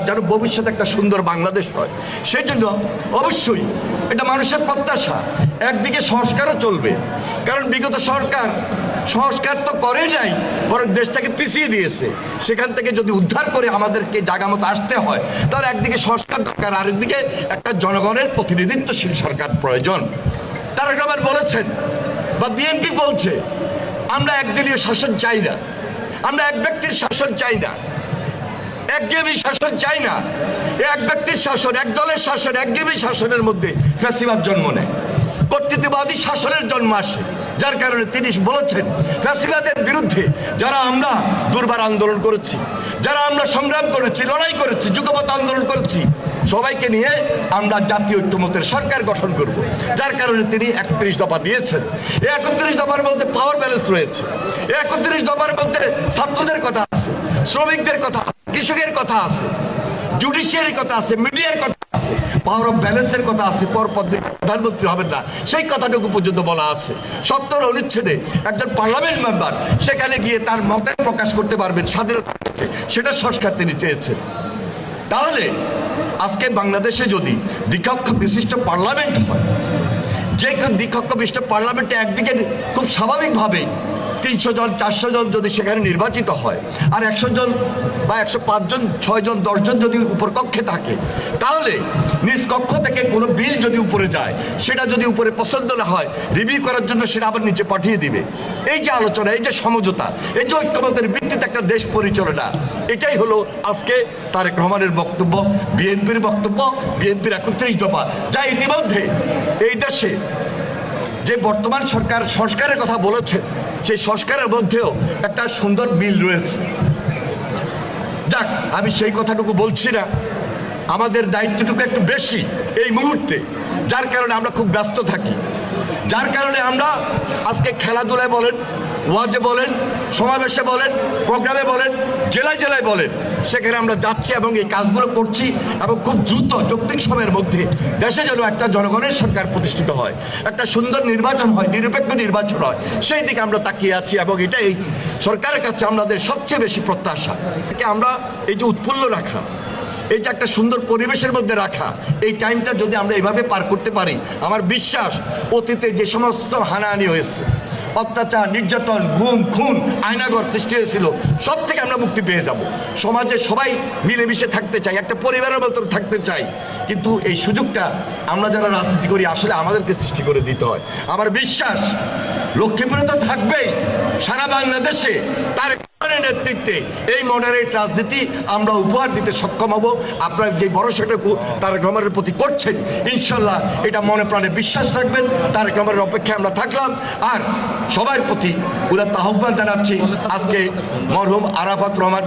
যেন ভবিষ্যতে একটা সুন্দর বাংলাদেশ হয়। সেই জন্য অবশ্যই এটা মানুষের প্রত্যাশা। একদিকে সংস্কারও চলবে, কারণ বিগত সরকার সংস্কার তো করে নাই, বরং দেশটাকে পিছিয়ে দিয়েছে। সেখান থেকে যদি উদ্ধার করে আমাদেরকে জায়গা মতো আসতে হয়, তাহলে একদিকে সংস্কার দরকার, আরেকদিকে একটা জনগণের প্রতিনিধিত্বশীল সরকার প্রয়োজন। তারেক রহমান বলেছেন বা বিএনপি বলছে, আমরা একদলীয় শাসন চাই না, আমরা এক ব্যক্তির শাসন চাই না, একঘেয়েমি শাসন চাই না। এক ব্যক্তির শাসন, এক দলের শাসন, একঘেয়েমি শাসনের মধ্যে ফ্যাসিবাদ জন্ম নেয়, কর্তৃত্ববাদী শাসনের জন্ম আসে। যার কারণে তিনি বলেছেন, ফ্যাসিবাদের বিরুদ্ধে যারা আমরা দুর্বার আন্দোলন করেছি, যারা আমরা সংগ্রাম করেছি, লড়াই করেছি, যুগপৎ আন্দোলন করেছি, সবাইকে নিয়ে আমরা জাতীয় ঐক্যমত্যের সরকার গঠন করব। যার কারণে তিনি 31 দফা দিয়েছেন। এই 31 দফার মধ্যে পাওয়ার ব্যালেন্স রয়েছে। এই 31 দফার মধ্যে ছাত্রদের কথা আছে, শ্রমিকদের কথা, কৃষকের কথা আছে, জুডিশিয়ারির কথা আছে, মিডিয়ার কথা আছে, পাওয়ার অফ ব্যালেন্সের কথা আছে। প্রধানমন্ত্রী হবেন না সেই কথাটুকু পর্যন্ত বলা আছে। 70 অনুচ্ছেদে একজন পার্লামেন্ট মেম্বার সেখানে গিয়ে তার মতের প্রকাশ করতে পারবেন, স্বাধীনতা আছে, সেটা সংস্কার তিনি চেয়েছেন। তাহলে আজকে বাংলাদেশে যদি দ্বিকক্ষ বিশিষ্ট পার্লামেন্ট হয়, যে দ্বিকক্ষ বিশিষ্ট পার্লামেন্টে একদিকে খুব স্বাভাবিকভাবে 300 জন 400 জন যদি সেখানে নির্বাচিত হয়, আর 100 জন বা 105 জন 6 জন 10 জন যদি উপর কক্ষে থাকে, তাহলে নিজ কক্ষ থেকে কোনো বিল যদি উপরে যায়, সেটা যদি উপরে পছন্দ না হয়, রিভিউ করার জন্য সেটা আবার নিচে পাঠিয়ে দিবে। এই যে আলোচনা, এই যে সমঝোতা, এই যে ঐক্যমতের ভিত্তিতে একটা দেশ পরিচালনা, এটাই হলো আজকে তারেক রহমানের বক্তব্য, বিএনপির বক্তব্য, বিএনপির 31 দফা, যা ইতিমধ্যে এই দেশে যে বর্তমান সরকার সংস্কারের কথা বলেছে, সেই সংস্কারের মধ্যেও একটা সুন্দর মিল রয়েছে। যাক, আমি সেই কথাটুকু বলছি না, আমাদের দায়িত্বটুকু একটু বেশি এই মুহূর্তে, যার কারণে আমরা খুব ব্যস্ত থাকি, যার কারণে আমরা আজকে খেলাধুলায় বলেন, ওয়াজে বলেন, সমাবেশে বলেন, প্রোগ্রামে বলেন, জেলায় জেলায় বলেন, সেখানে আমরা যাচ্ছি এবং এই কাজগুলো করছি, এবং খুব দ্রুত যৌক্তিক সময়ের মধ্যে দেশে যেন একটা জনগণের সরকার প্রতিষ্ঠিত হয়, একটা সুন্দর নির্বাচন হয়, নিরপেক্ষ নির্বাচন হয়, সেই দিকে আমরা তাকিয়ে আছি। এবং এটাই সরকারের কাছে আমাদের সবচেয়ে বেশি প্রত্যাশা। আমরা এই যে উৎফুল্ল রাখা, এই যে একটা সুন্দর পরিবেশের মধ্যে রাখা, এই টাইমটা যদি আমরা এভাবে পার করতে পারি, আমার বিশ্বাস অতীতে যে সমস্ত হানাহানি হয়েছে, অত্যাচার, নির্যাতন, গুম, খুন, আয়নাঘর সৃষ্টি হয়েছিল, সব থেকে আমরা মুক্তি পেয়ে যাব। সমাজে সবাই মিলেমিশে থাকতে চাই, একটা পরিবারের মতো থাকতে চাই, কিন্তু এই সুযোগটা আমরা যারা রাজনীতি করি আসলে আমাদেরকে সৃষ্টি করে দিতে হয়। আমার বিশ্বাস লক্ষ্মীপুরে তো থাকবেই, সারা বাংলাদেশে তার নেতৃত্বে এই মডারেট রাজনীতি আমরা উপহার দিতে সক্ষম হব। আপনার যে ভরসাটুকু তারেক রহমানের প্রতি করছেন, ইনশাল্লাহ এটা মনে প্রাণে বিশ্বাস রাখবেন। তারেক রহমানের অপেক্ষায় আমরা থাকলাম। আর সবার প্রতি উদাত্ত আহ্বান জানাচ্ছি, আজকে মরহুম আরাফাত রহমান